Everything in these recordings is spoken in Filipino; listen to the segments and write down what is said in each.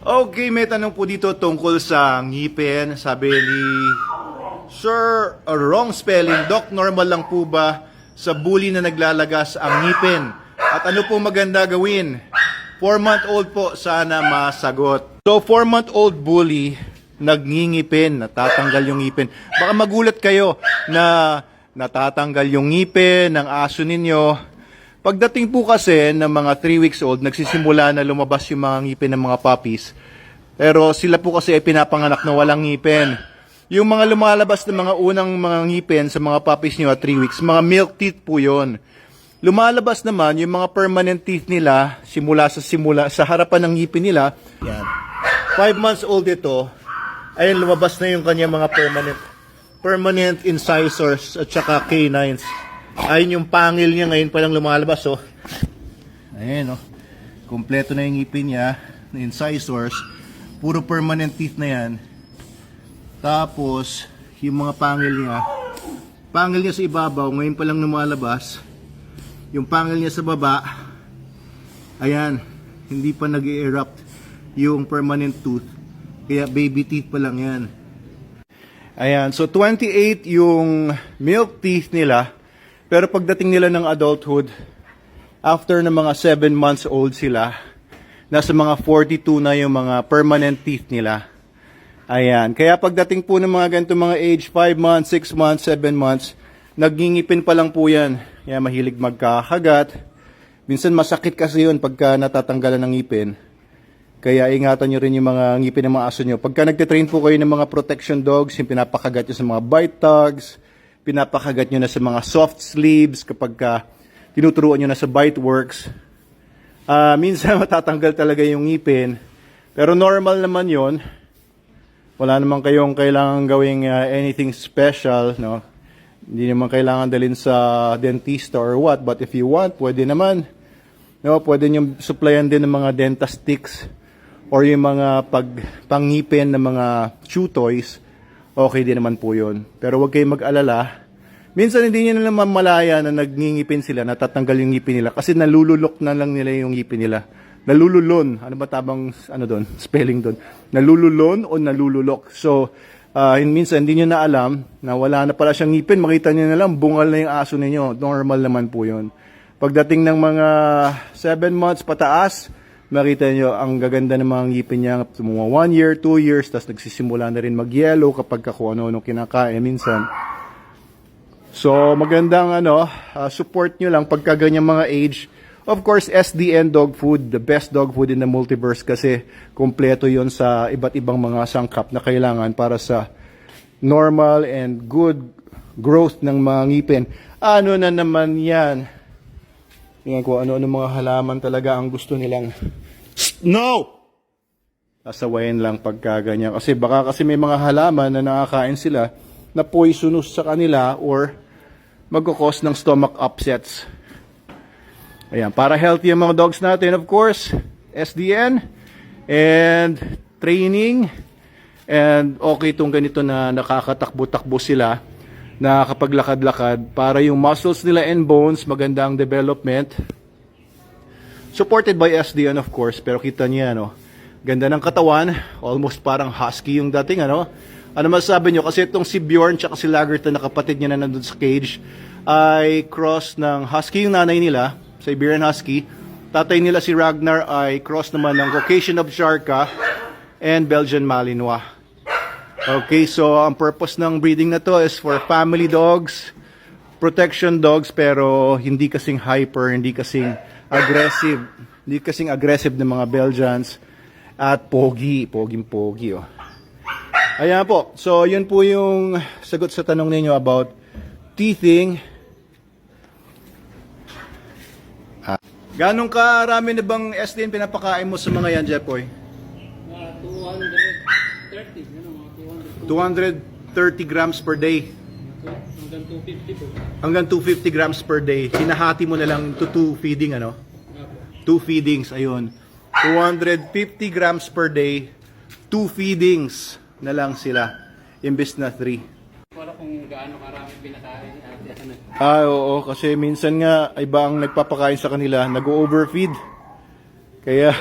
Okay, may tanong po dito tungkol sa ngipin. Sabi ni Sir, wrong spelling. Doc, normal lang po ba sa bully na naglalagas ang ngipin? At ano po maganda gawin? 4-month-old po, sana masagot. So, 4-month-old bully, nagngingipin, natatanggal yung ngipin. Baka magulat kayo na natatanggal yung ngipin ng aso ninyo. Pagdating po kasi ng mga 3 weeks old, nagsisimula na lumabas yung mga ngipin ng mga puppies. Pero sila po kasi ay pinapanganak na walang ngipin. Yung mga lumalabas na mga unang mga ngipin sa mga puppies nyo at 3 weeks, mga milk teeth po yon. Lumalabas naman yung mga permanent teeth nila, simula sa harapan ng ngipin nila. Yan. 5 months old ito, ayun lumabas na yung kanyang mga permanent incisors at saka canines. Ayun yung pangil niya ngayon pa lang lumalabas, oh. Ayun, oh. Kompleto na yung ngipin niya, na incisors. Puro permanent teeth na yan. Tapos, yung mga pangil niya sa ibabaw, ngayon pa lang lumalabas. Yung pangil niya sa baba, ayan, hindi pa nag-erupt yung permanent tooth. Kaya baby teeth pa lang yan. Ayan, so 28 yung milk teeth nila. Pero pagdating nila ng adulthood, after na mga 7 months old sila, nasa mga 42 na yung mga permanent teeth nila. Ayan. Kaya pagdating po ng mga ganito mga age, 5 months, 6 months, 7 months, nagngingipin pa lang po yan. Kaya mahilig magkakagat. Minsan masakit kasi yun pagka natatanggalan ng ngipin. Kaya ingatan nyo rin yung mga ngipin ng mga aso nyo. Pagka nagtitrain po kayo ng mga protection dogs, yung pinapakagat nyo sa mga bite tugs, pinapakagat nyo na sa mga soft sleeves kapag tinuturuan nyo na sa bite works. Minsan matatanggal talaga yung ngipin. Pero normal naman yon. Wala naman kayong kailangan gawing anything special, no? Hindi naman kailangan dalhin sa dentista or what. But if you want, pwede naman. No, pwede nyo supplyan din ng mga dentasticks or yung mga pangngipin ng mga chew toys. Okay din naman po yun. Pero huwag kayong mag-alala. Minsan hindi nyo na naman malaya na nagngingipin sila, natatanggal yung ngipin nila. Kasi nalululok na lang nila yung ngipin nila. Nalululon. Ano ba tabang doon? Spelling doon. Nalululon o nalululok. So, minsan hindi nyo na alam na wala na pala siyang ngipin. Makita nyo na lang, bungal na yung aso ninyo. Normal naman po yun. Pagdating ng mga 7 months pataas, makita nyo, ang gaganda ng mga ngipin niya, mga 1 year, 2 years, tapos nagsisimula na rin mag-yellow kapag kung ano-ano kinakain minsan. So, magandang support nyo lang pagka ganyang mga age. Of course, SDN dog food, the best dog food in the multiverse kasi kompleto yon sa iba't ibang mga sangkap na kailangan para sa normal and good growth ng mga ngipin. Ano na naman yan? Tingnan ko ano-ano mga halaman talaga ang gusto nilang no! Sasawayin lang pagka ganyan. Kasi baka kasi may mga halaman na nakakain sila na poisonous sa kanila or magkakos ng stomach upsets. Ayan, para healthy ang mga dogs natin, of course, SDN and training and okay itong ganito na nakakatakbo-takbo sila, nakakapaglakad-lakad para yung muscles nila and bones, maganda ang development. Supported by SDN, of course, pero kita niya, ganda ng katawan, almost parang husky yung dating, Ano masasabi nyo? Kasi itong si Bjorn tsaka si Lagerton na kapatid niya na nandun sa cage ay cross ng husky yung nanay nila, Siberian Husky. Tatay nila si Ragnar ay cross naman ng Caucasian Ovcharka and Belgian Malinois. Okay, so ang purpose ng breeding na to is for family dogs, protection dogs, pero hindi kasing hyper, hindi kasing aggressive ng mga Belgians at pogi, oh. Ayan po. So, yun po yung sagot sa tanong ninyo about teething. Ganong karami na bang SDN pinapakain mo sa mga yan, Jepoy? 230. 230 grams per day. Hanggang 250 po. Hanggang 250 grams per day. Hinahati mo na lang to 2 feeding, 2 feedings, ayun. 250 grams per day, 2 feedings na lang sila, imbes na 3. Para kung gaano karami pinakain ni ate. Oo, kasi minsan nga iba ang nagpapakain sa kanila, nag-overfeed. Kaya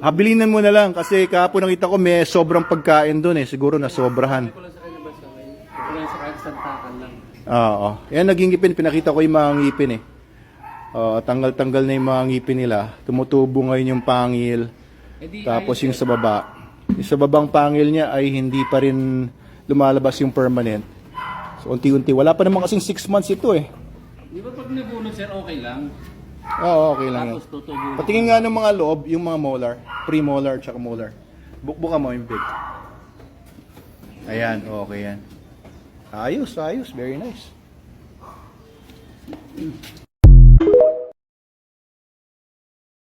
Habilinan mo na lang kasi kahapon nakita ko may sobrang pagkain doon eh. Siguro na sobrahan. Ko lang sa kanya basta may wala sa kahit santakan lang. Oo. Yan naging ngipin. Pinakita ko yung mga ngipin eh. Tanggal-tanggal na yung mga ngipin nila. Tumutubo ngayon yung pangil. Eh di, Tapos ayos, yung sa baba. Yung sa babang pangil niya ay hindi pa rin lumalabas yung permanent. So unti-unti. Wala pa naman kasing 6 months ito eh. Di ba pag nabunod sir, okay lang? Oo, okay lang yan. Tapos tutubo. Patingin nga ng mga loob, yung mga molar. Premolar tsaka molar. Bukbuka mo yung big. Ayan, okay yan. Ayos, ayos. Very nice.